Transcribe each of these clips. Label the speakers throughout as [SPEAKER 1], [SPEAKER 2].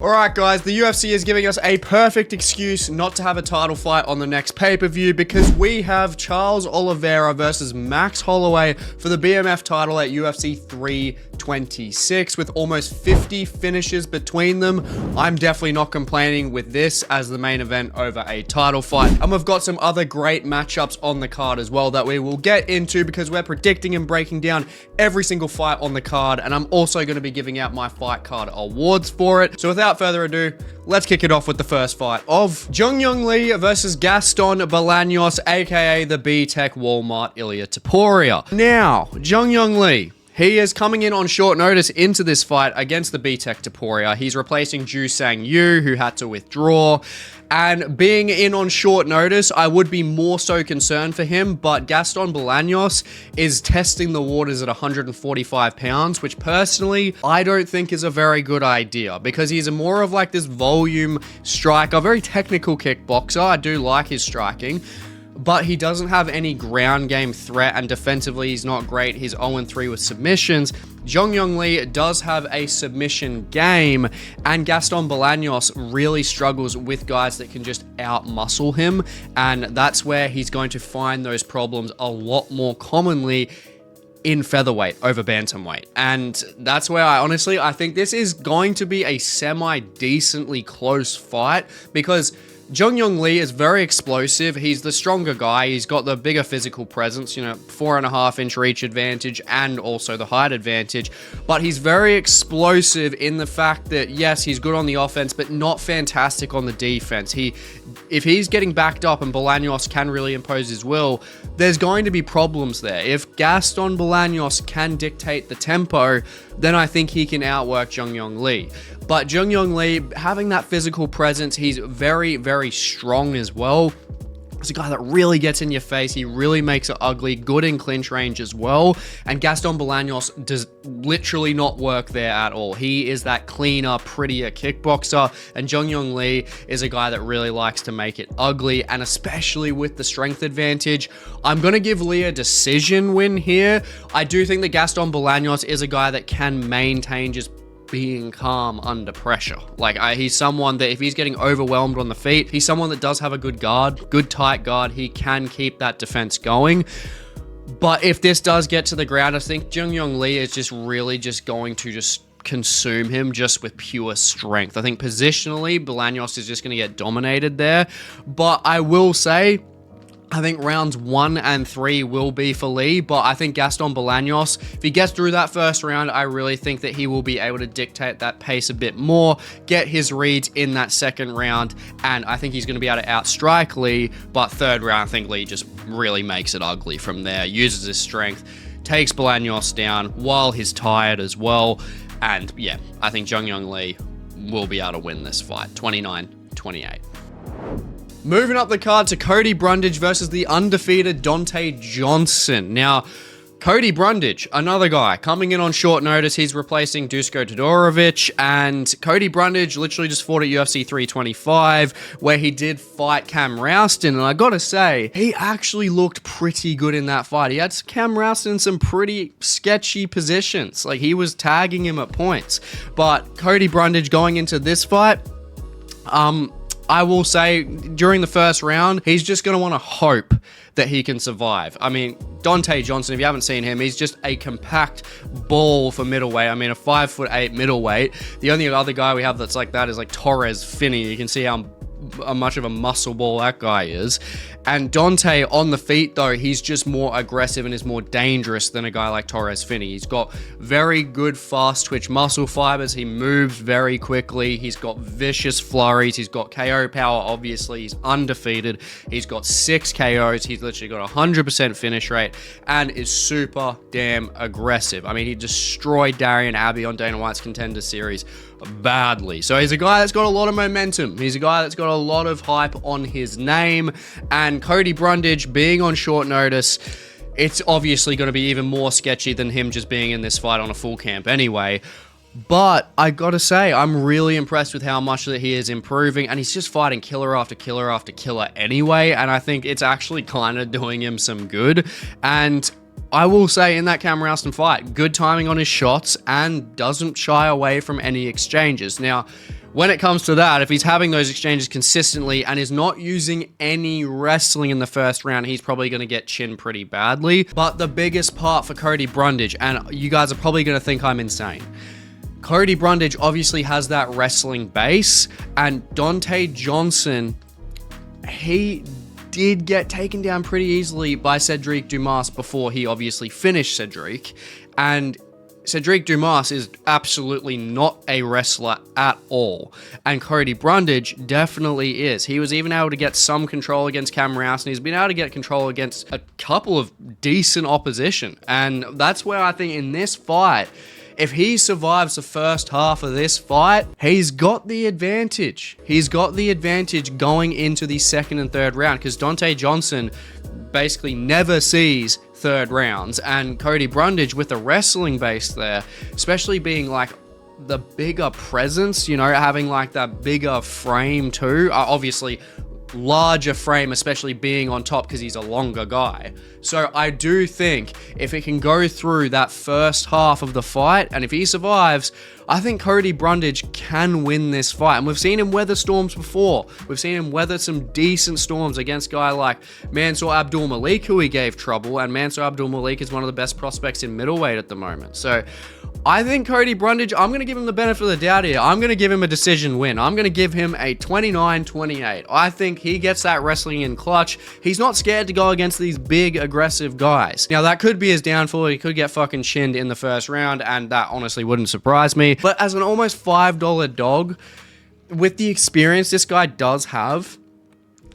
[SPEAKER 1] Alright guys, the UFC is giving us a perfect excuse not to have a title fight on the next pay-per-view because we have Charles Oliveira versus Max Holloway for the BMF title at UFC 326 with almost 50 finishes between them. I'm definitely not complaining with this as the main event over a title fight. And we've got some other great matchups on the card as well that we will get into because we're predicting and breaking down every single fight on the card, and I'm also going to be giving out my fight card awards for it. So without further ado, let's kick it off with the first fight of Jeong versus Gaston Bolanos, aka the B-Tech Walmart Ilia Topuria. Now, Jeong, he is coming in on short notice into this fight against the B-Tech Topuria. He's replacing Ju Sang Yu, who had to withdraw. And being in on short notice, I would be more so concerned for him, but Gaston Bolanos is testing the waters at 145 pounds, which personally, I don't think is a very good idea because he's more of like this volume striker, very technical kickboxer. I do like his striking, but he doesn't have any ground game threat, and defensively he's not great. He's 0-3 with submissions. Jeong does have a submission game, and Gaston Bolanos really struggles with guys that can just out-muscle him, and that's where he's going to find those problems a lot more commonly in featherweight over bantamweight. And that's where I think this is going to be a semi-decently close fight because Jeong is very explosive. He's the stronger guy. He's got the bigger physical presence, 4.5-inch reach advantage and also the height advantage. But he's very explosive in the fact that, yes, he's good on the offense, but not fantastic on the defense. If he's getting backed up and Bolanos can really impose his will, there's going to be problems there. If Gaston Bolanos can dictate the tempo, then I think he can outwork Jeong. But Jeong having that physical presence, he's very, very strong as well. He's a guy that really gets in your face. He really makes it ugly, good in clinch range as well. And Gaston Bolanos does literally not work there at all. He is that cleaner, prettier kickboxer. And Jeong is a guy that really likes to make it ugly. And especially with the strength advantage, I'm going to give Lee a decision win here. I do think that Gaston Bolanos is a guy that can maintain just being calm under pressure. He's someone that if he's getting overwhelmed on the feet, he's someone that does have a good guard, good tight guard. He can keep that defense going. But if this does get to the ground, I think Jeong is just really just going to just consume him just with pure strength. I think positionally, Bolanos is just going to get dominated there. But I will say, I think rounds 1 and 3 will be for Lee, but I think Gaston Bolanos, if he gets through that first round, I really think that he will be able to dictate that pace a bit more, get his reads in that second round, and I think he's going to be able to outstrike Lee, but third round, I think Lee just really makes it ugly from there, uses his strength, takes Bolanos down while he's tired as well, and yeah, I think Jeong will be able to win this fight, 29-28. Moving up the card to Cody Brundage versus the undefeated Donte Johnson. Now, Cody Brundage, another guy, coming in on short notice. He's replacing Dusko Todorovic, and Cody Brundage literally just fought at UFC 325, where he did fight Cam Rouston, and I gotta say, he actually looked pretty good in that fight. He had Cam Rouston in some pretty sketchy positions. He was tagging him at points. But Cody Brundage going into this fight, I will say, during the first round, he's just going to want to hope that he can survive. I mean, Donte Johnson, if you haven't seen him, he's just a compact ball for middleweight. I mean, a 5'8" middleweight. The only other guy we have that's like that is Torres Finney. You can see how much of a muscle ball that guy is. And Donte on the feet, though, he's just more aggressive and is more dangerous than a guy like Torres Finney. He's got very good fast twitch muscle fibers. He moves very quickly. He's got vicious flurries. He's got KO power, obviously. He's undefeated. He's got 6 KOs. He's literally got a 100% finish rate and is super damn aggressive. I mean, he destroyed Darian Abbey on Dana White's Contender Series badly. So he's a guy that's got a lot of momentum. He's a guy that's got a lot of hype on his name. And Cody Brundage being on short notice, it's obviously going to be even more sketchy than him just being in this fight on a full camp anyway. But I gotta say, I'm really impressed with how much that he is improving, and he's just fighting killer after killer after killer anyway, and I think it's actually kind of doing him some good. And I will say in that Cam Rouston fight, good timing on his shots and doesn't shy away from any exchanges. Now, when it comes to that, if he's having those exchanges consistently and is not using any wrestling in the first round, he's probably going to get chinned pretty badly. But the biggest part for Cody Brundage, and you guys are probably going to think I'm insane, Cody Brundage obviously has that wrestling base, and Donte Johnson, he did get taken down pretty easily by Cedric Dumas before he obviously finished Cedric, and Cedric Dumas is absolutely not a wrestler at all, and Cody Brundage definitely is. He was even able to get some control against Cam Rouston. He's been able to get control against a couple of decent opposition, and that's where I think in this fight, if he survives the first half of this fight, he's got the advantage. He's got the advantage going into the second and third round, because Donte Johnson basically never sees third rounds, and Cody Brundage with the wrestling base there, especially being like the bigger presence, you know, having like that bigger frame too, obviously larger frame, especially being on top because he's a longer guy. So I do think if it can go through that first half of the fight, and if he survives, I think Cody Brundage can win this fight. And we've seen him weather storms before. We've seen him weather some decent storms against a guy like Mansour Abdul-Malik, who he gave trouble, and Mansour Abdul-Malik is one of the best prospects in middleweight at the moment. So I think Cody Brundage, I'm going to give him the benefit of the doubt here. I'm going to give him a decision win. I'm going to give him a 29-28. I think he gets that wrestling in clutch. He's not scared to go against these big, aggressive guys. Now, that could be his downfall. He could get fucking chinned in the first round, and that honestly wouldn't surprise me. But as an almost $5 dog, with the experience this guy does have,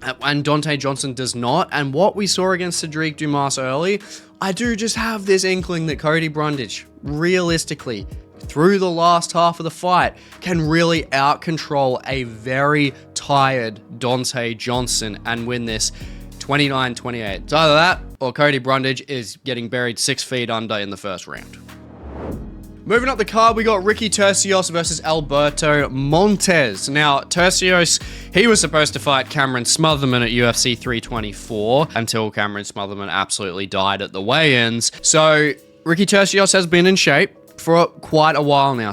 [SPEAKER 1] and Donte Johnson does not, and what we saw against Cedric Dumas early, I do just have this inkling that Cody Brundage, realistically, through the last half of the fight, can really out-control a very tired Donte Johnson and win this 29-28. It's either that, or Cody Brundage is getting buried 6 feet under in the first round. Moving up the card, we got Ricky Turcios versus Alberto Montes. Now, Turcios, he was supposed to fight Cameron Smotherman at UFC 324 until Cameron Smotherman absolutely died at the weigh-ins. So, Ricky Turcios has been in shape for quite a while now,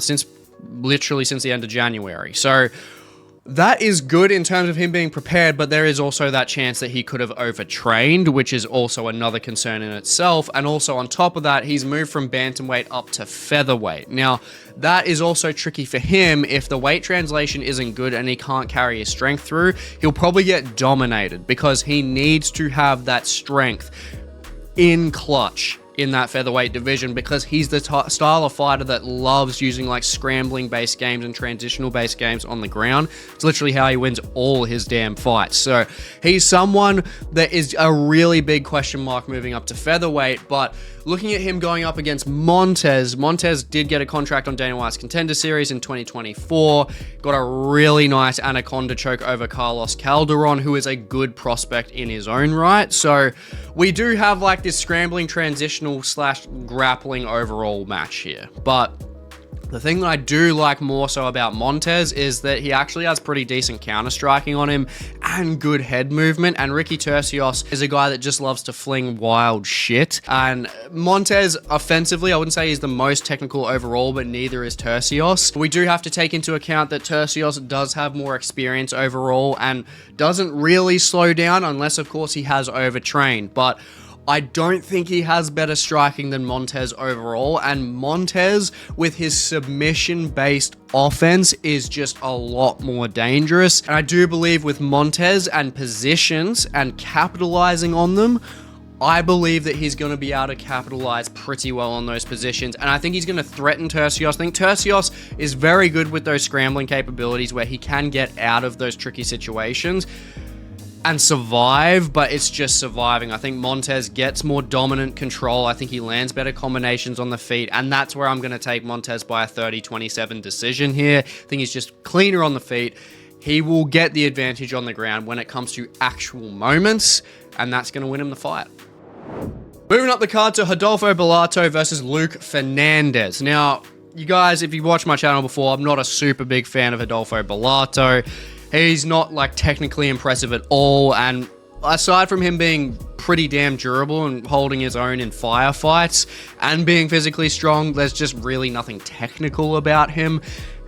[SPEAKER 1] literally since the end of January. So, that is good in terms of him being prepared, but there is also that chance that he could have overtrained, which is also another concern in itself. And also on top of that, he's moved from bantamweight up to featherweight. Now, that is also tricky for him. If the weight translation isn't good and he can't carry his strength through, he'll probably get dominated because he needs to have that strength in clutch in that featherweight division, because he's the style of fighter that loves using like scrambling based games and transitional based games on the ground. It's literally how he wins all his damn fights. So he's someone that is a really big question mark moving up to featherweight. But looking at him going up against Montes did get a contract on Dana White's Contender Series in 2024, got a really nice anaconda choke over Carlos Calderon, who is a good prospect in his own right. So we do have like this scrambling transitional / grappling overall match here. But the thing that I do like more so about Montes is that he actually has pretty decent counter-striking on him and good head movement, and Ricky Turcios is a guy that just loves to fling wild shit. And Montes, offensively, I wouldn't say he's the most technical overall, but neither is Turcios. We do have to take into account that Turcios does have more experience overall and doesn't really slow down unless, of course, he has overtrained. But I don't think he has better striking than Montes overall, and Montes, with his submission-based offense, is just a lot more dangerous. And I do believe with Montes and positions and capitalizing on them, I believe that he's going to be able to capitalize pretty well on those positions, and I think he's going to threaten Turcios. I think Turcios is very good with those scrambling capabilities where he can get out of those tricky situations and survive, but it's just surviving. I think Montes gets more dominant control. I think he lands better combinations on the feet, and that's where I'm going to take Montes by a 30-27 decision here. I think he's just cleaner on the feet. He will get the advantage on the ground when it comes to actual moments, and that's going to win him the fight. Moving up the card to Rodolfo Bellato versus Luke Fernandez. Now, you guys, if you watched my channel before, I'm not a super big fan of Rodolfo Bellato. He's not like technically impressive at all, and aside from him being pretty damn durable and holding his own in firefights and being physically strong, there's just really nothing technical about him.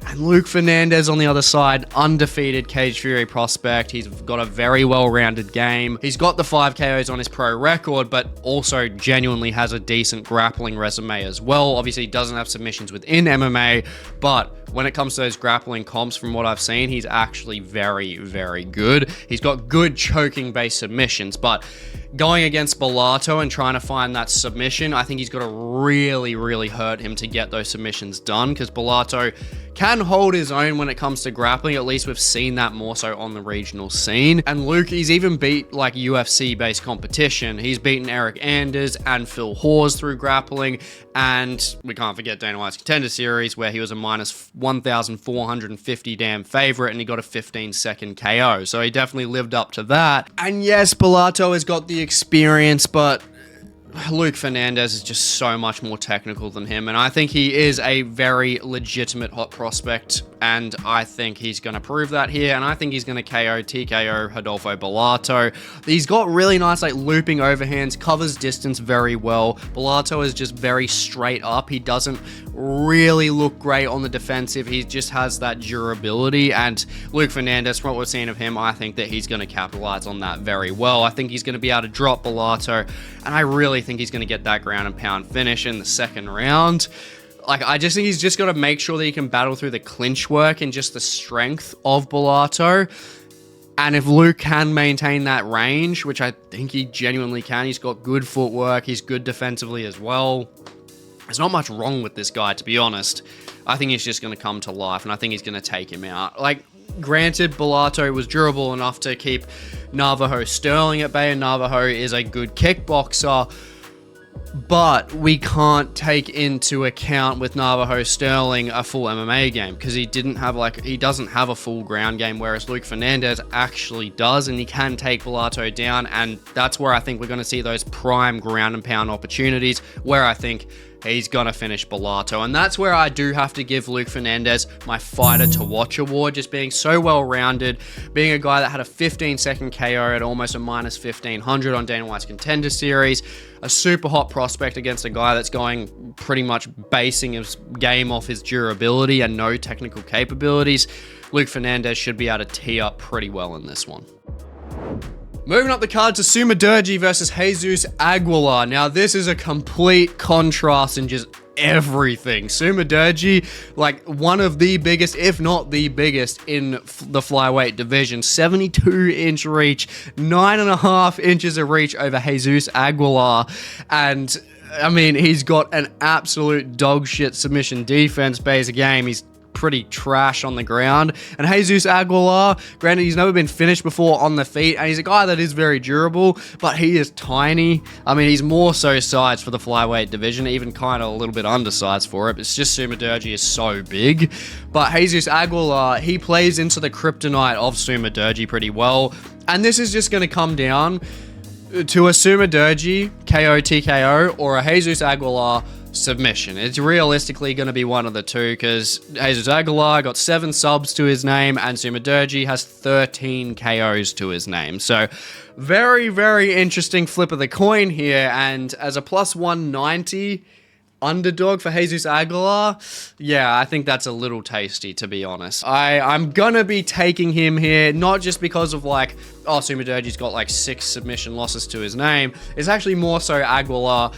[SPEAKER 1] And Luke Fernandez on the other side, undefeated Cage Fury prospect. He's got a very well-rounded game. He's got the 5 KOs on his pro record, but also genuinely has a decent grappling resume as well. Obviously, he doesn't have submissions within MMA, but when it comes to those grappling comps, from what I've seen, he's actually very, very good. He's got good choking-based submissions, but going against Bellato and trying to find that submission, I think he's got to really, really hurt him to get those submissions done, because Bellato can hold his own when it comes to grappling. At least we've seen that more so on the regional scene. And Luke, he's even beat like UFC-based competition. He's beaten Eric Anders and Phil Hawes through grappling. And we can't forget Dana White's Contender Series, where he was a minus 1,450 damn favorite and he got a 15-second KO. So he definitely lived up to that. And yes, Bellato has got the experience, but Luke Fernandez is just so much more technical than him, and I think he is a very legitimate hot prospect, and I think he's going to prove that here, and I think he's going to KO, TKO Rodolfo Bellato. He's got really nice like looping overhands, covers distance very well. Bellato is just very straight up. He doesn't really look great on the defensive. He just has that durability, and Luke Fernandez, from what we're seeing of him, I think that he's going to capitalize on that very well. I think he's going to be able to drop Bellato, and I really think he's going to get that ground and pound finish in the second round. Like, I just think he's just got to make sure that he can battle through the clinch work and just the strength of Bellato. And if Luke can maintain that range, which I think he genuinely can, he's got good footwork, he's good defensively as well. There's not much wrong with this guy, to be honest. I think he's just going to come to life, and I think he's going to take him out. Like, granted, Bellato was durable enough to keep Navajo Sterling at bay, and Navajo is a good kickboxer, but we can't take into account with Navajo Sterling a full MMA game, because he doesn't have a full ground game, whereas Luke Fernandez actually does, and he can take Bellato down, and that's where I think we're going to see those prime ground and pound opportunities, where I think he's going to finish Bellato. And that's where I do have to give Luke Fernandez my fighter to watch award, just being so well-rounded, being a guy that had a 15-second KO at almost a minus 1,500 on Dana White's Contender Series, a super hot prospect against a guy that's going pretty much basing his game off his durability and no technical capabilities. Luke Fernandez should be able to tee up pretty well in this one. Moving up the card to Sumudaerji versus Jesus Aguilar. Now, this is a complete contrast in just everything. Sumudaerji, like one of the biggest, if not the biggest, in the flyweight division. 72-inch reach, 9.5 inches of reach over Jesus Aguilar. And, I mean, he's got an absolute dog shit submission defense-based game. He's pretty trash on the ground. And Jesus Aguilar, granted, he's never been finished before on the feet, and he's a guy that is very durable, but he is tiny. I mean, he's more so sized for the flyweight division, even kind of a little bit undersized for it. It's just Sumudaerji is so big. But Jesus Aguilar, he plays into the kryptonite of Sumudaerji pretty well, and this is just going to come down to a Sumudaerji KO TKO or a Jesus Aguilar submission. It's realistically going to be one of the two, because Jesus Aguilar got 7 subs to his name and Sumudaerji has 13 KOs to his name. So very, very interesting flip of the coin here. And as a plus 190 underdog for Jesus Aguilar, yeah, I think that's a little tasty, to be honest. I'm gonna be taking him here, not just because of like, oh, Sumudaerji's got like 6 submission losses to his name. It's actually more so Aguilar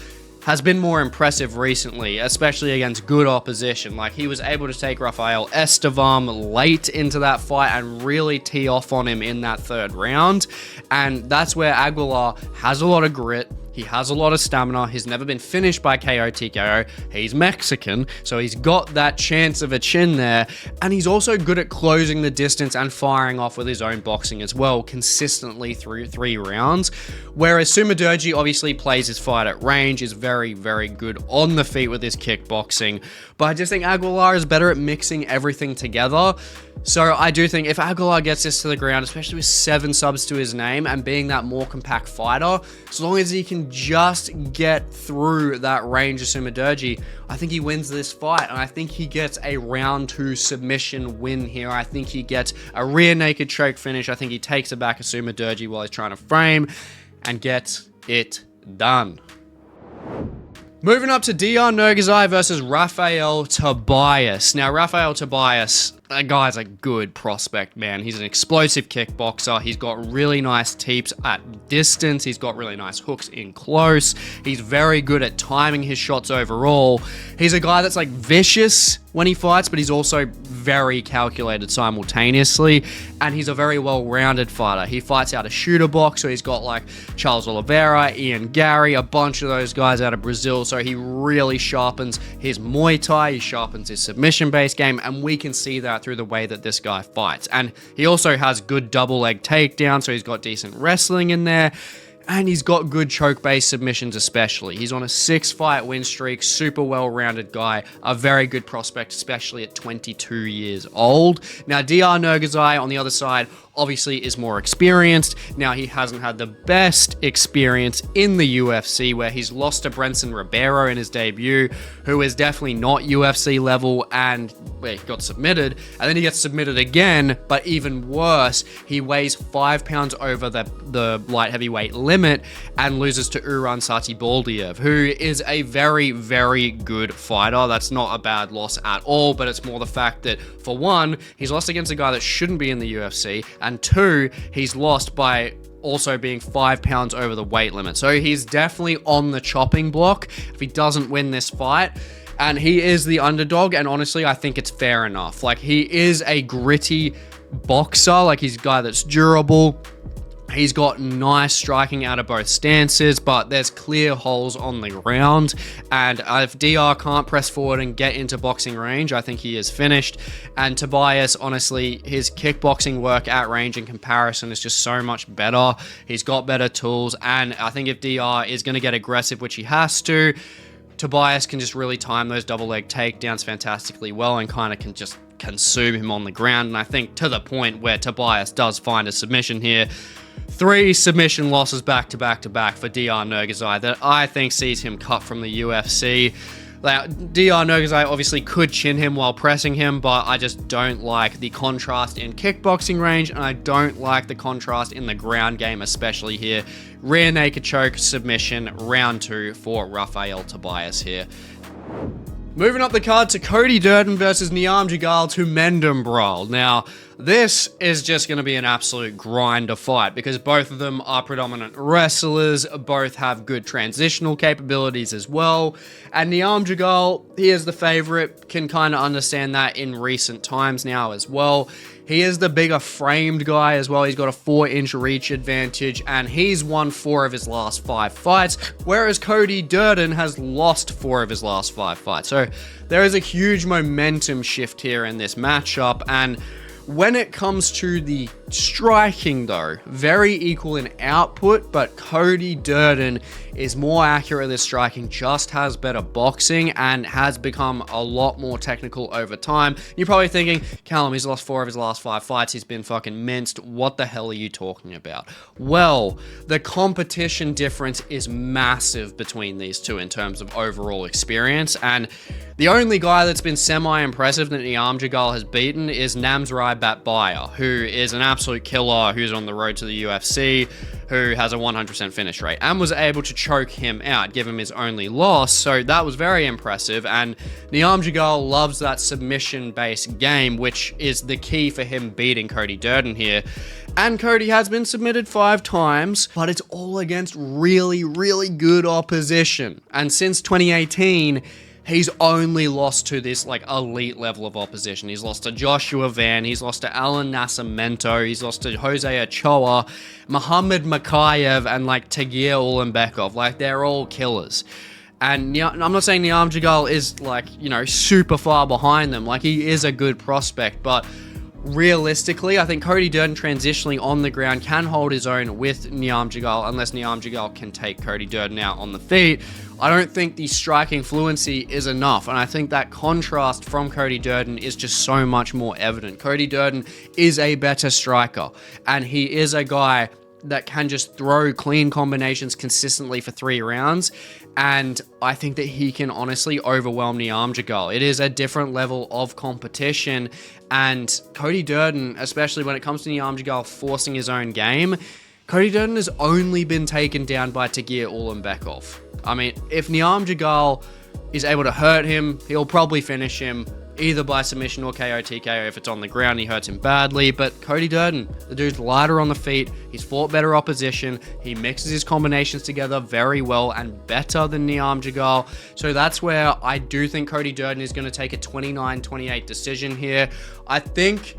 [SPEAKER 1] has been more impressive recently, especially against good opposition. Like, he was able to take Rafael Estevam late into that fight and really tee off on him in that 3rd round. And that's where Aguilar has a lot of grit. He has a lot of stamina. He's never been finished by KO TKO. He's Mexican, so he's got that chance of a chin there. And he's also good at closing the distance and firing off with his own boxing as well, consistently through 3 rounds. Whereas Sumudaerji obviously plays his fight at range, is very, very good on the feet with his kickboxing. But I just think Aguilar is better at mixing everything together. So I do think if Aguilar gets this to the ground, especially with 7 subs to his name and being that more compact fighter, as long as he can can just get through that range of Sumudaerji, I think he wins this fight, and I think he gets a round 2 submission win here. I think he gets a rear naked choke finish. I think he takes it back a Sumudaerji while he's trying to frame and gets it done. Moving up to Diyar Nurgozhay versus Rafael Tobias. Now, Rafael Tobias, that guy's a good prospect, man. He's an explosive kickboxer. He's got really nice teeps at distance. He's got really nice hooks in close. He's very good at timing his shots overall. He's a guy that's like vicious when he fights, but he's also very calculated simultaneously, and he's a very well-rounded fighter. He fights out of shooter box, so he's got like Charles Oliveira, Ian Gary, a bunch of those guys out of Brazil, so he really sharpens his Muay Thai, he sharpens his submission-based game, and we can see that through the way that this guy fights. And he also has good double leg takedown, so he's got decent wrestling in there. And he's got good choke-based submissions especially. He's on a 6-fight win streak, super well-rounded guy, a very good prospect, especially at 22 years old. Now, Diyar Nurgozhay, on the other side, obviously is more experienced. Now, he hasn't had the best experience in the UFC, where he's lost to Brenson Ribeiro in his debut, who is definitely not UFC level, and he got submitted, and then he gets submitted again, but even worse, he weighs 5 pounds over the light heavyweight limit and loses to Uran Satibaldiev, who is a very, very good fighter. That's not a bad loss at all, but it's more the fact that, for one, he's lost against a guy that shouldn't be in the UFC, and 2, he's lost by also being 5 pounds over the weight limit. So he's definitely on the chopping block if he doesn't win this fight. And he is the underdog, and honestly, I think it's fair enough. Like, he is a gritty boxer. Like, he's a guy that's durable. He's got nice striking out of both stances, but there's clear holes on the ground. And if Diyar can't press forward and get into boxing range, I think he is finished. And Tobias, honestly, his kickboxing work at range in comparison is just so much better. He's got better tools, and I think if Diyar is going to get aggressive, which he has to, Tobias can just really time those double leg takedowns fantastically well and kind of can just consume him on the ground. And I think to the point where Tobias does find a submission here. 3 submission losses back to back to back for Diyar Nurgozhay that I think sees him cut from the UFC. Now, Diyar Nurgozhay obviously could chin him while pressing him, but I just don't like the contrast in kickboxing range, and I don't like the contrast in the ground game, especially here. Rear naked choke submission, round 2 for Rafael Tobias here. Moving up the card to Cody Garbrandt versus Niam Jagal to Mendham Brawl. Now, this is just going to be an absolute grinder fight because both of them are predominant wrestlers, both have good transitional capabilities as well, and Niam Jagal, he is the favorite, can kind of understand that in recent times now as well. He is the bigger framed guy as well. He's got a 4-inch reach advantage, and he's won 4 of his last 5 fights, whereas Cody Garbrandt has lost 4 of his last 5 fights. So there is a huge momentum shift here in this matchup, and when it comes to the striking though, very equal in output, but Cody Garbrandt is more accurate at this striking, just has better boxing, and has become a lot more technical over time. You're probably thinking, Callum, he's lost 4 of his last 5 fights, he's been fucking minced, what the hell are you talking about? Well, the competition difference is massive between these two in terms of overall experience, and the only guy that's been semi-impressive that Niam Jagal has beaten is Namzrai Batbaya, who is an absolute killer, who's on the road to the UFC, who has a 100% finish rate, and was able to choke him out, give him his only loss, so that was very impressive, and Niam Jagal loves that submission-based game, which is the key for him beating Cody Garbrandt here. And Cody has been submitted 5 times, but it's all against really, really good opposition, and since 2018, he's only lost to this like elite level of opposition. He's lost to Joshua Van, he's lost to Alan Nascimento, he's lost to Jose Ochoa, Muhammad Makayev, and like Tagir Ulanbekov. Like, they're all killers. And I'm not saying Niam Jagal is like, you know, super far behind them. Like, he is a good prospect, but realistically, I think Cody Garbrandt transitionally on the ground can hold his own with Niam Jagal, unless Niam Jagal can take Cody Garbrandt out on the feet. I don't think the striking fluency is enough, and I think that contrast from Cody Garbrandt is just so much more evident. Cody Garbrandt is a better striker, and he is a guy that can just throw clean combinations consistently for 3 rounds. And I think that he can honestly overwhelm Niamjagal. It is a different level of competition. And Cody Durden, especially when it comes to Niamjagal forcing his own game, Cody Durden has only been taken down by Tagir Ulanbekov. I mean, if Niamjagal is able to hurt him, he'll probably finish him either by submission or KO TKO. If it's on the ground, he hurts him badly. But Cody Durden, the dude's lighter on the feet. He's fought better opposition. He mixes his combinations together very well and better than Niamjagal. So that's where I do think Cody Durden is going to take a 29-28 decision here. I think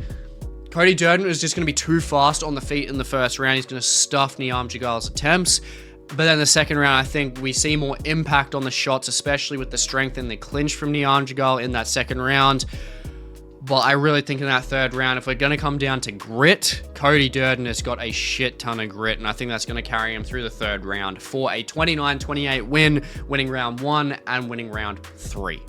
[SPEAKER 1] Cody Durden is just going to be too fast on the feet in the first round. He's going to stuff Niamjagal's attempts. But then the second round, I think we see more impact on the shots, especially with the strength in the clinch from Niamjagal in that second round. But I really think in that third round, if we're going to come down to grit, Cody Durden has got a shit ton of grit, and I think that's going to carry him through the third round for a 29-28 win, winning round 1 and winning round 3.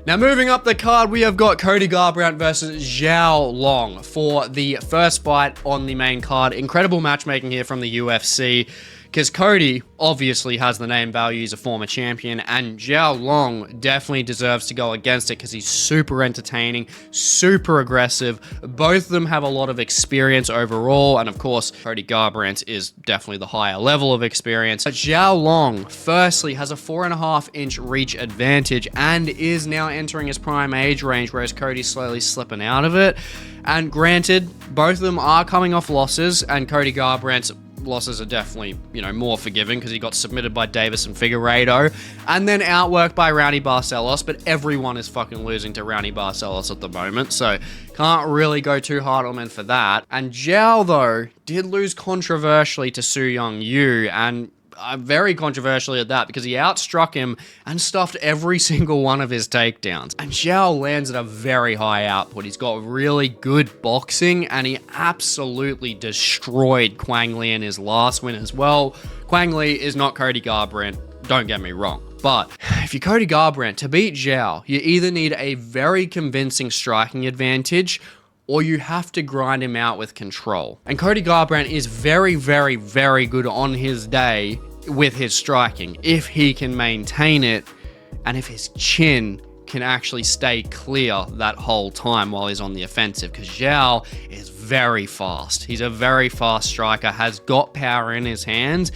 [SPEAKER 1] Now, moving up the card, we have got Cody Garbrandt versus Xiao Long for the first fight on the main card. Incredible matchmaking here from the UFC, because Cody obviously has the name value. He's a former champion, and Xiao Long definitely deserves to go against it because he's super entertaining, super aggressive. Both of them have a lot of experience overall, and of course, Cody Garbrandt is definitely the higher level of experience. But Xiao Long, firstly, has a 4.5-inch reach advantage and is now entering his prime age range, whereas Cody's slowly slipping out of it. And granted, both of them are coming off losses, and Cody Garbrandt's losses are definitely, more forgiving because he got submitted by Davis and Figueiredo and then outworked by Raoni Barcelos, but everyone is fucking losing to Raoni Barcelos at the moment, so can't really go too hard on him for that. And Zhao, though, did lose controversially to Su Young Yu, and very controversially at that, because he outstruck him and stuffed every single one of his takedowns. And Xiao lands at a very high output. He's got really good boxing, and he absolutely destroyed Quang Li in his last win as well. Quang Li is not Cody Garbrandt, don't get me wrong. But if you're Cody Garbrandt, to beat Zhao, you either need a very convincing striking advantage, or you have to grind him out with control. And Cody Garbrandt is very, very, very good on his day with his striking, if he can maintain it, and if his chin can actually stay clear that whole time while he's on the offensive, because Zhao is very fast. He's a very fast striker, has got power in his hands,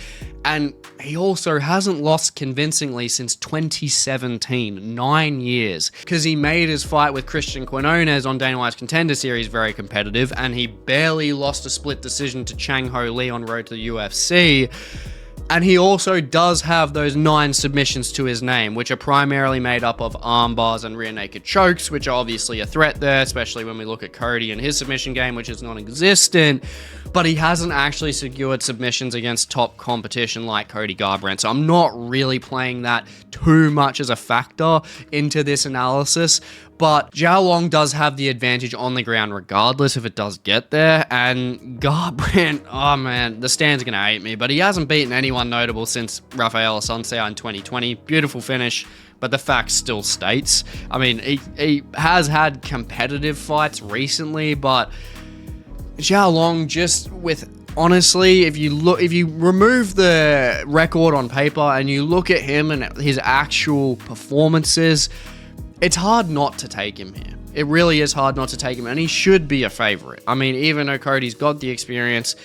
[SPEAKER 1] and he also hasn't lost convincingly since 2017, 9 years, because he made his fight with Christian Quinones on Dana White's Contender Series very competitive, and he barely lost a split decision to Chang Ho Lee on road to the UFC. And he also does have those 9 submissions to his name, which are primarily made up of arm bars and rear naked chokes, which are obviously a threat there, especially when we look at Cody and his submission game, which is non-existent. But he hasn't actually secured submissions against top competition like Cody Garbrandt. So I'm not really playing that too much as a factor into this analysis. But Xiao Long does have the advantage on the ground regardless if it does get there. And Garbrandt, oh man, the stand's going to hate me. But he hasn't beaten anyone notable since Rafael Assunção in 2020. Beautiful finish, but the fact still states. I mean, he has had competitive fights recently, but Xiao Long just with... Honestly, if you remove the record on paper and you look at him and his actual performances, it's hard not to take him here. It really is hard not to take him, and he should be a favorite. I mean, even though Cody's got the experience,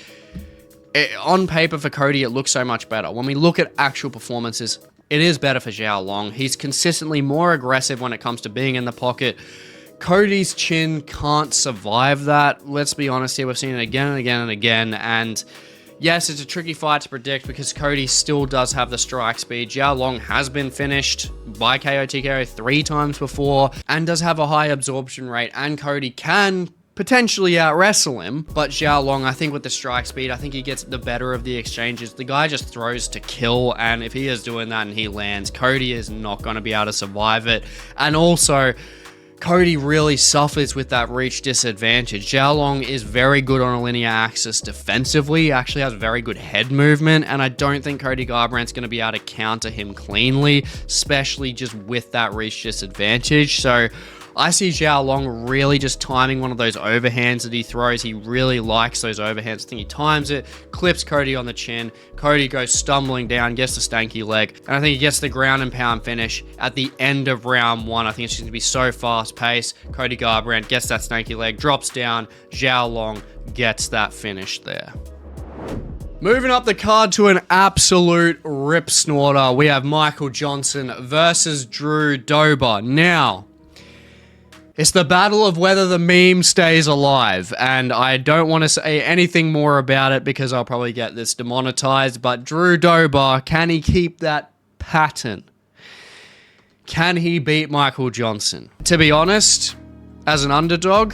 [SPEAKER 1] on paper for Cody, it looks so much better. When we look at actual performances, it is better for Xiao Long. He's consistently more aggressive when it comes to being in the pocket. Cody's chin can't survive that. Let's be honest here, we've seen it again and again and again, and yes, it's a tricky fight to predict because Cody still does have the strike speed. Xiao Long has been finished by KO TKO 3 times before and does have a high absorption rate, and Cody can potentially out-wrestle him, but Xiao Long, I think with the strike speed, I think he gets the better of the exchanges. The guy just throws to kill, and if he is doing that and he lands, Cody is not going to be able to survive it. And also, Cody really suffers with that reach disadvantage. Xiao Long is very good on a linear axis defensively. He actually has very good head movement, and I don't think Cody Garbrandt's going to be able to counter him cleanly, especially just with that reach disadvantage. So I see Xiao Long really just timing one of those overhands that he throws. He really likes those overhands. I think he times it, clips Cody on the chin. Cody goes stumbling down, gets the stanky leg, and I think he gets the ground and pound finish at the end of round 1. I think it's going to be so fast paced. Cody Garbrandt gets that stanky leg, drops down. Xiao Long gets that finish there. Moving up the card to an absolute rip snorter, we have Michael Johnson versus Drew Dober. Now, it's the battle of whether the meme stays alive, and I don't want to say anything more about it because I'll probably get this demonetized, but Drew Dober, can he keep that pattern? Can he beat Michael Johnson? To be honest, as an underdog,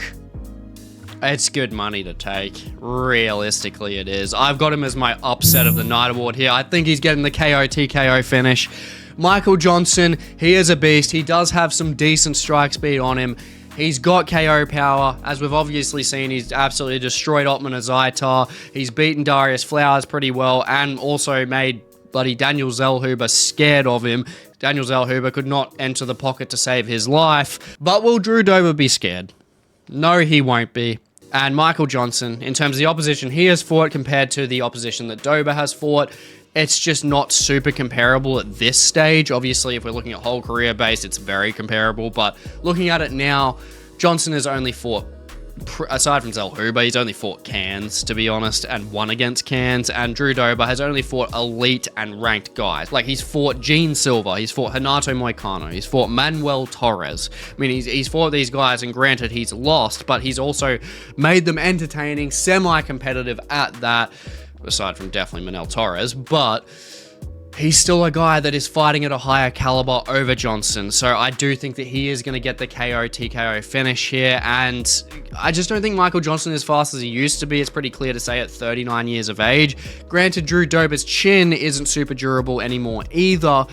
[SPEAKER 1] it's good money to take. Realistically, it is. I've got him as my upset of the night award here. I think he's getting the KO TKO finish. Michael Johnson, he is a beast. He does have some decent strike speed on him. He's got KO power. As we've obviously seen, he's absolutely destroyed Ottman Azaitar. He's beaten Darius Flowers pretty well and also made bloody Daniel Zellhuber scared of him. Daniel Zellhuber could not enter the pocket to save his life. But will Drew Dober be scared? No, he won't be. And Michael Johnson, in terms of the opposition he has fought compared to the opposition that Dober has fought, it's just not super comparable at this stage. Obviously, if we're looking at whole career base, it's very comparable. But looking at it now, Johnson has only fought, aside from Zellhuber, he's only fought cans, to be honest, and won against cans. And Drew Dober has only fought elite and ranked guys. Like, he's fought Gene Silva, he's fought Renato Moicano, he's fought Manuel Torres. I mean, he's fought these guys, and granted, he's lost, but he's also made them entertaining, semi-competitive at that, aside from definitely Manuel Torres, but he's still a guy that is fighting at a higher caliber over Johnson. So I do think that he is going to get the KO TKO finish here. And I just don't think Michael Johnson is as fast as he used to be. It's pretty clear to say at 39 years of age. Granted, Drew Dober's chin isn't super durable anymore either.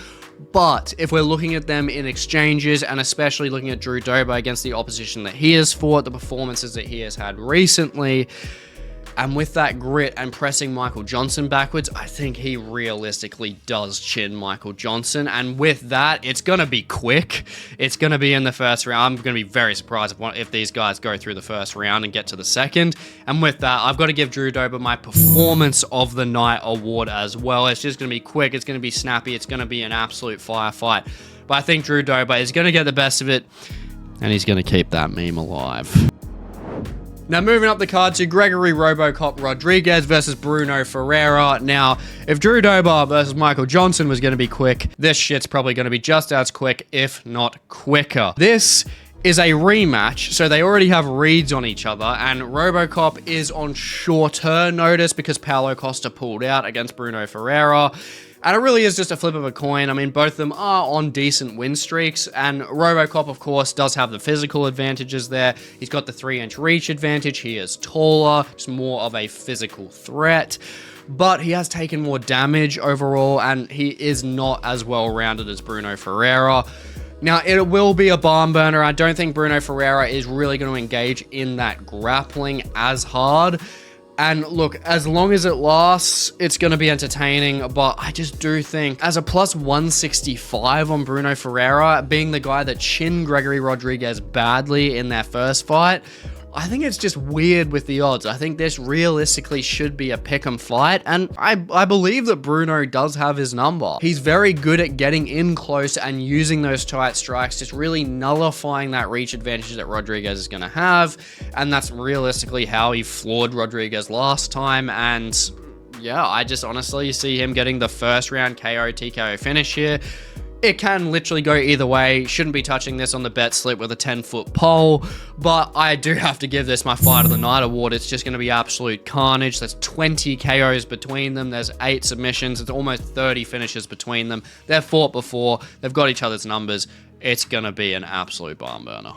[SPEAKER 1] But if we're looking at them in exchanges, and especially looking at Drew Dober against the opposition that he has fought, the performances that he has had recently, and with that grit and pressing Michael Johnson backwards, I think he realistically does chin Michael Johnson. And with that, it's going to be quick. It's going to be in the first round. I'm going to be very surprised if these guys go through the first round and get to the second. And with that, I've got to give Drew Dober my performance of the night award as well. It's just going to be quick. It's going to be snappy. It's going to be an absolute firefight. But I think Drew Dober is going to get the best of it, and he's going to keep that meme alive. Now, moving up the card to Gregory Robocop Rodrigues versus Bruno Ferreira. Now, if Drew Dober versus Michael Johnson was going to be quick, this shit's probably going to be just as quick, if not quicker. This is a rematch, so they already have reads on each other, and Robocop is on shorter notice because Paulo Costa pulled out against Bruno Ferreira. And it really is just a flip of a coin. I mean, both of them are on decent win streaks, and Robocop, of course, does have the physical advantages there. He's got the 3-inch reach advantage. He is taller, just more of a physical threat, but he has taken more damage overall, and he is not as well-rounded as Bruno Ferreira. Now, it will be a barn burner. I don't think Bruno Ferreira is really going to engage in that grappling as hard. And look, as long as it lasts, it's going to be entertaining, but I just do think as a plus 165 on Bruno Ferreira, being the guy that chinned Gregory Rodrigues badly in their first fight, I think it's just weird with the odds. I think this realistically should be a pick'em fight, and I believe that Brunno does have his number. He's very good at getting in close and using those tight strikes, just really nullifying that reach advantage that Rodrigues is going to have, and that's realistically how he floored Rodrigues last time. And yeah, I just honestly see him getting the first round KO TKO finish here. It can literally go either way. Shouldn't be touching this on the bet slip with a 10-foot pole, but I do have to give this my Fight of the Night award. It's just going to be absolute carnage. There's 20 KOs between them. There's 8 submissions. It's almost 30 finishes between them. They've fought before. They've got each other's numbers. It's going to be an absolute barn burner.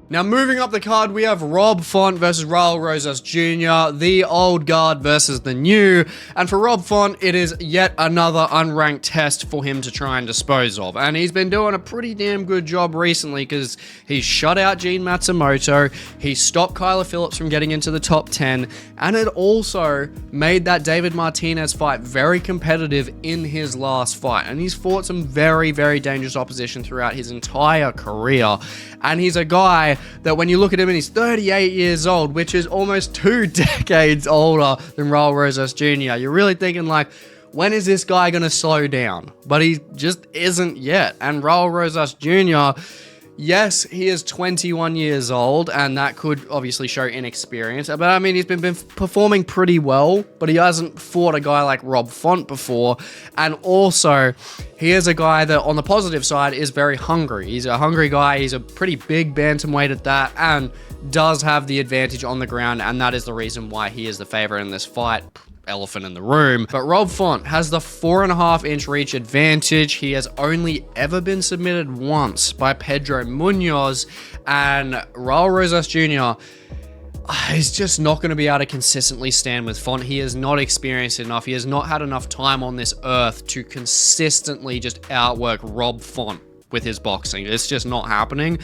[SPEAKER 1] Now, moving up the card, we have Rob Font versus Raul Rosas Jr., the old guard versus the new. And for Rob Font, it is yet another unranked test for him to try and dispose of. And he's been doing a pretty damn good job recently because he's shut out Gene Matsumoto, he stopped Kyler Phillips from getting into the top 10, and it also made that David Martinez fight very competitive in his last fight. And he's fought some very, very dangerous opposition throughout his entire career. And he's a guy that when you look at him and he's 38 years old, which is almost 2 decades older than Raul Rosas Jr., you're really thinking like, when is this guy going to slow down? But he just isn't yet. And Raul Rosas Jr., yes, he is 21 years old, and that could obviously show inexperience. But I mean, he's been performing pretty well, but he hasn't fought a guy like Rob Font before. And also, he is a guy that, on the positive side, is very hungry. He's a hungry guy. He's a pretty big bantamweight at that, and does have the advantage on the ground, and that is the reason why he is the favorite in this fight. Elephant in the room. But Rob Font has the 4.5-inch reach advantage. He has only ever been submitted once by Pedro Munoz, and Raul Rosas Jr. is just not going to be able to consistently stand with Font. He is not experienced enough. He has not had enough time on this earth to consistently just outwork Rob Font with his boxing. It's just not happening.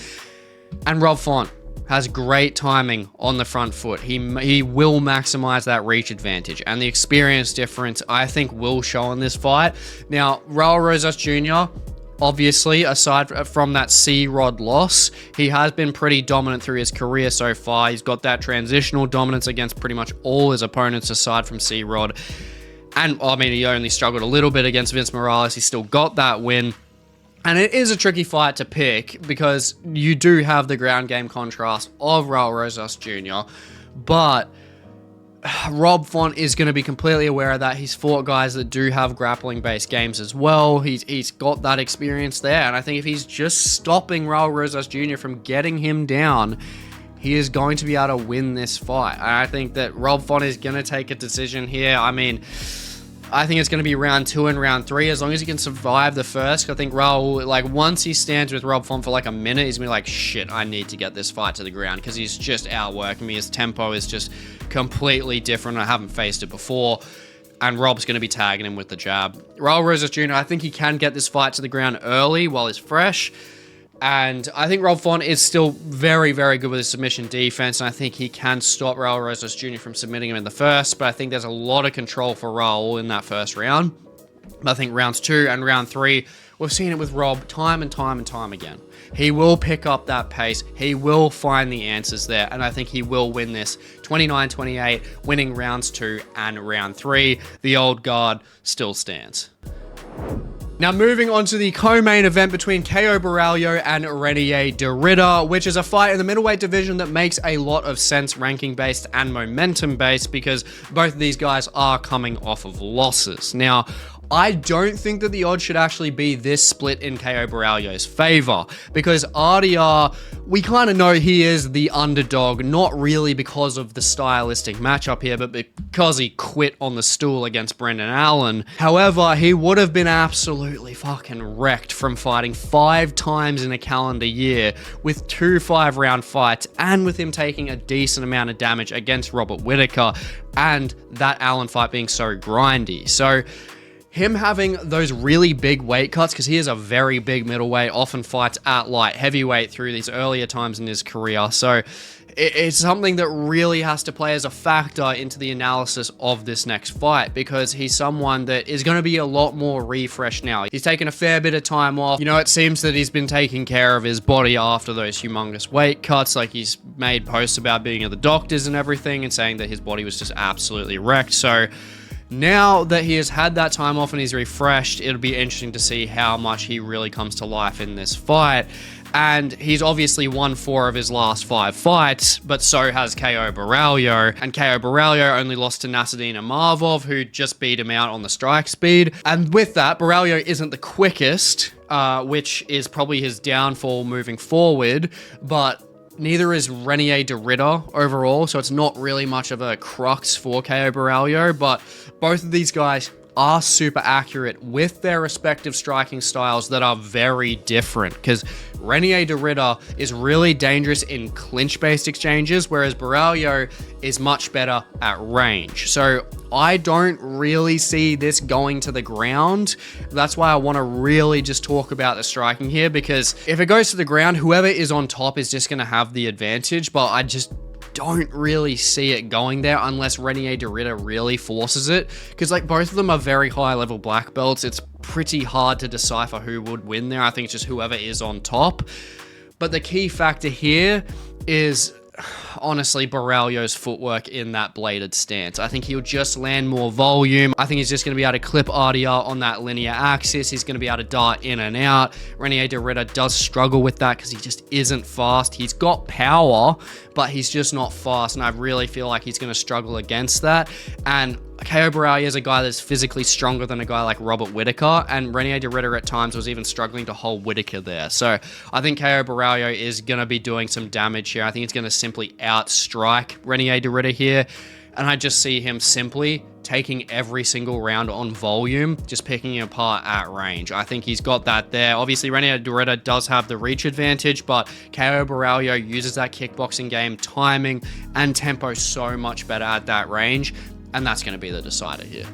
[SPEAKER 1] And Rob Font has great timing on the front foot. He will maximize that reach advantage, and the experience difference, I think, will show in this fight. Now, Raul Rosas Jr., obviously, aside from that C-Rod loss, he has been pretty dominant through his career so far. He's got that transitional dominance against pretty much all his opponents aside from C-Rod. And, I mean, he only struggled a little bit against Vince Morales. He still got that win. And it is a tricky fight to pick because you do have the ground game contrast of Raul Rosas Jr., but Rob Font is going to be completely aware of that. He's fought guys that do have grappling-based games as well. He's got that experience there, and I think if he's just stopping Raul Rosas Jr. from getting him down, he is going to be able to win this fight. And I think that Rob Font is going to take a decision here. I mean, I think it's going to be round 2 and round 3, as long as he can survive the first. I think Raul, like, once he stands with Rob Font for like a minute, he's going to be like, shit, I need to get this fight to the ground, because he's just outworking me. His tempo is just completely different. I haven't faced it before, and Rob's going to be tagging him with the jab. Raul Rosas Jr., I think he can get this fight to the ground early while he's fresh. And I think Rob Font is still very, very good with his submission defense, and I think he can stop Raul Rosas Jr. from submitting him in the first, but I think there's a lot of control for Raul in that first round. I think rounds 2 and round 3, we've seen it with Rob time and time and time again. He will pick up that pace, he will find the answers there, and I think he will win this 29-28, winning rounds 2 and round 3. The old guard still stands. Now, moving on to the co-main event between Caio Borralho and Reinier de Ridder, which is a fight in the middleweight division that makes a lot of sense ranking-based and momentum-based because both of these guys are coming off of losses. Now, I don't think that the odds should actually be this split in Caio Borralho's favor, because RDR, we kind of know he is the underdog, not really because of the stylistic matchup here, but because he quit on the stool against Brendan Allen. However, he would have been absolutely fucking wrecked from fighting 5 times in a calendar year with 2 5-round fights, and with him taking a decent amount of damage against Robert Whittaker, and that Allen fight being so grindy. So him having those really big weight cuts, because he is a very big middleweight, often fights at light heavyweight through these earlier times in his career. So it's something that really has to play as a factor into the analysis of this next fight, because he's someone that is going to be a lot more refreshed now. He's taken a fair bit of time off. You know, it seems that he's been taking care of his body after those humongous weight cuts. Like, he's made posts about being at the doctors and everything and saying that his body was just absolutely wrecked. So now that he has had that time off and he's refreshed, it'll be interesting to see how much he really comes to life in this fight. And he's obviously won 4 of his last 5 fights, but so has Caio Borralho. And Caio Borralho only lost to Nasruddin Imavov, who just beat him out on the strike speed. And with that, Borralho isn't the quickest, which is probably his downfall moving forward, but neither is Reinier de Ridder overall, so it's not really much of a crux for Caio Borralho, but both of these guys are super accurate with their respective striking styles that are very different, because Reinier de Ridder is really dangerous in clinch-based exchanges, whereas Borralho is much better at range. So I don't really see this going to the ground. That's why I want to really just talk about the striking here, because if it goes to the ground, whoever is on top is just going to have the advantage, but I just don't really see it going there unless Reinier de Ridder really forces it, because like both of them are very high level black belts. It's pretty hard to decipher who would win there. I think it's just whoever is on top. But the key factor here is honestly Borralho's footwork in that bladed stance. I think he'll just land more volume. I think he's just going to be able to clip RDR on that linear axis. He's going to be able to dart in and out. Reinier de Ridder does struggle with that because he just isn't fast. He's got power, but he's just not fast, and I really feel like he's going to struggle against that. And Caio Borralho is a guy that's physically stronger than a guy like Robert Whittaker, and Reinier de Ridder at times was even struggling to hold Whittaker there. So I think Caio Borralho is going to be doing some damage here. I think it's going to simply outstrike Reinier de Ridder here, and I just see him simply taking every single round on volume, just picking him apart at range. I think he's got that there. Obviously, Reinier de Ridder does have the reach advantage, but Caio Borralho uses that kickboxing game, timing, and tempo so much better at that range, and that's going to be the decider here.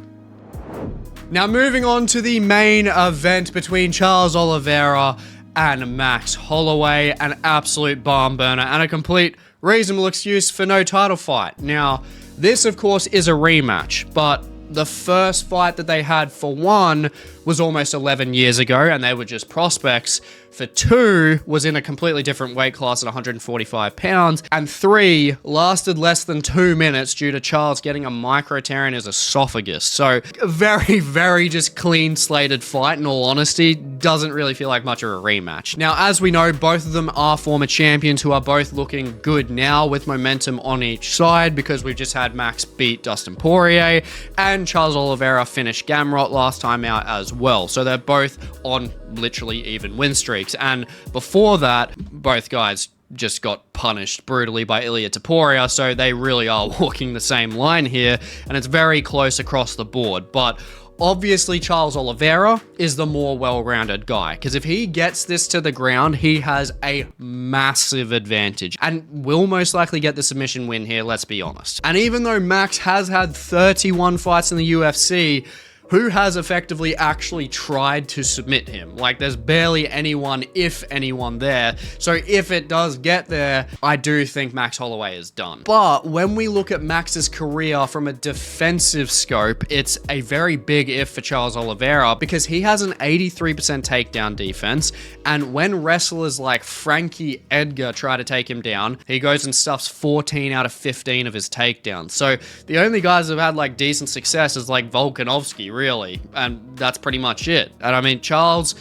[SPEAKER 1] Now, moving on to the main event between Charles Oliveira and Max Holloway, an absolute barn burner and a complete reasonable excuse for no title fight. Now, this, of course, is a rematch, but the first fight that they had for one was almost 11 years ago, and they were just prospects. For two was in a completely different weight class at 145 pounds, and three lasted less than 2 minutes due to Charles getting a micro tear in his esophagus. So a very, very just clean slated fight, in all honesty. Doesn't really feel like much of a rematch. Now, as we know, both of them are former champions who are both looking good now with momentum on each side, because we've just had Max beat Dustin Poirier, and Charles Oliveira finished Garbrandt last time out as well. So they're both on literally even win streaks. And before that, both guys just got punished brutally by Ilia Topuria, so they really are walking the same line here, and it's very close across the board. But obviously, Charles Oliveira is the more well-rounded guy, because if he gets this to the ground, he has a massive advantage and will most likely get the submission win here, let's be honest. And even though Max has had 31 fights in the UFC, who has effectively actually tried to submit him? Like, there's barely anyone, if anyone, there. So if it does get there, I do think Max Holloway is done. But when we look at Max's career from a defensive scope, it's a very big if for Charles Oliveira, because he has an 83% takedown defense, and when wrestlers like Frankie Edgar try to take him down, he goes and stuffs 14 out of 15 of his takedowns. So the only guys who've had like decent success is like Volkanovski, really, and that's pretty much it. And I mean, Charles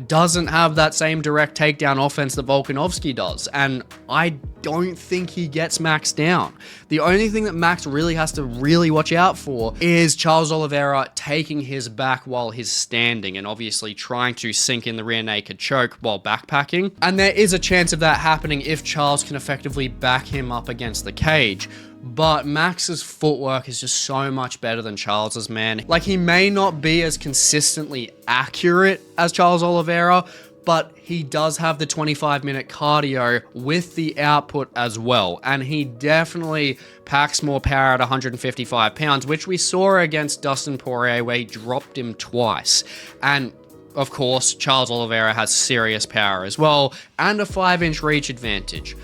[SPEAKER 1] doesn't have that same direct takedown offense that Volkanovski does, and I don't think he gets Max down. The only thing that Max really has to really watch out for is Charles Oliveira taking his back while he's standing, and obviously trying to sink in the rear naked choke while backpacking. And there is a chance of that happening if Charles can effectively back him up against the cage. But Max's footwork is just so much better than Charles's, man. Like, he may not be as consistently accurate as Charles Oliveira, but he does have the 25-minute cardio with the output as well. And he definitely packs more power at 155 pounds, which we saw against Dustin Poirier, where he dropped him twice. And of course, Charles Oliveira has serious power as well, and a 5-inch reach advantage.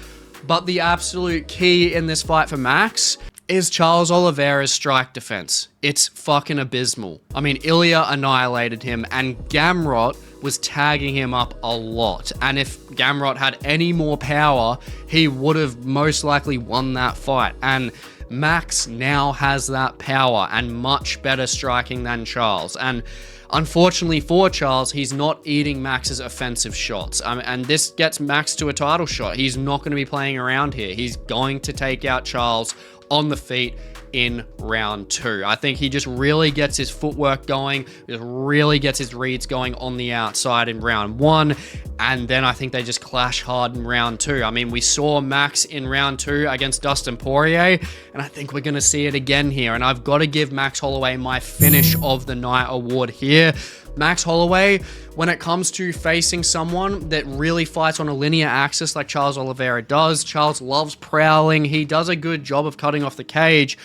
[SPEAKER 1] But the absolute key in this fight for Max is Charles Oliveira's strike defense. It's fucking abysmal. I mean, Ilia annihilated him, and Garbrandt was tagging him up a lot. And if Garbrandt had any more power, he would have most likely won that fight. And Max now has that power and much better striking than Charles. And unfortunately for Charles, he's not eating Max's offensive shots. And this gets Max to a title shot. He's not going to be playing around here. He's going to take out Charles on the feet in round 2. I think he just really gets his footwork going, just really gets his reads going on the outside in round 1, and then I think they just clash hard in round 2. I mean, we saw Max in round 2 against Dustin Poirier, and I think we're going to see it again here, and I've got to give Max Holloway my finish of the night award here. Max Holloway, when it comes to facing someone that really fights on a linear axis like Charles Oliveira does, Charles loves prowling. He does a good job of cutting off the cage,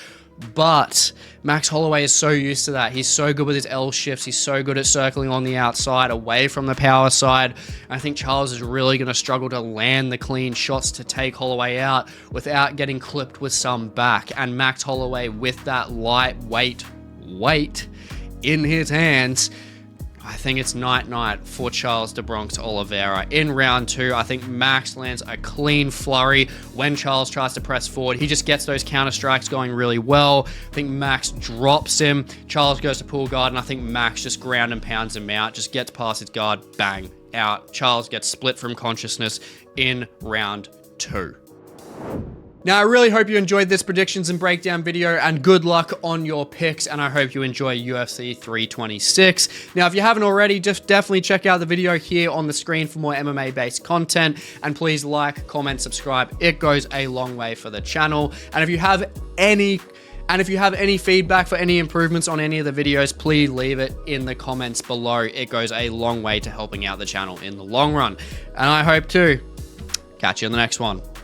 [SPEAKER 1] but Max Holloway is so used to that. He's so good with his L shifts. He's so good at circling on the outside, away from the power side. I think Charles is really going to struggle to land the clean shots to take Holloway out without getting clipped with some back. And Max Holloway, with that lightweight weight in his hands, I think it's night-night for Charles de Bronx Oliveira. In round 2, I think Max lands a clean flurry. When Charles tries to press forward, he just gets those counter strikes going really well. I think Max drops him. Charles goes to pull guard, and I think Max just ground and pounds him out, just gets past his guard, bang, out. Charles gets split from consciousness in round 2. Now, I really hope you enjoyed this predictions and breakdown video, and good luck on your picks, and I hope you enjoy UFC 326. Now, if you haven't already, just definitely check out the video here on the screen for more MMA-based content, and please like, comment, subscribe. It goes a long way for the channel. And if you have any feedback for any improvements on any of the videos, please leave it in the comments below. It goes a long way to helping out the channel in the long run. And I hope to catch you in the next one.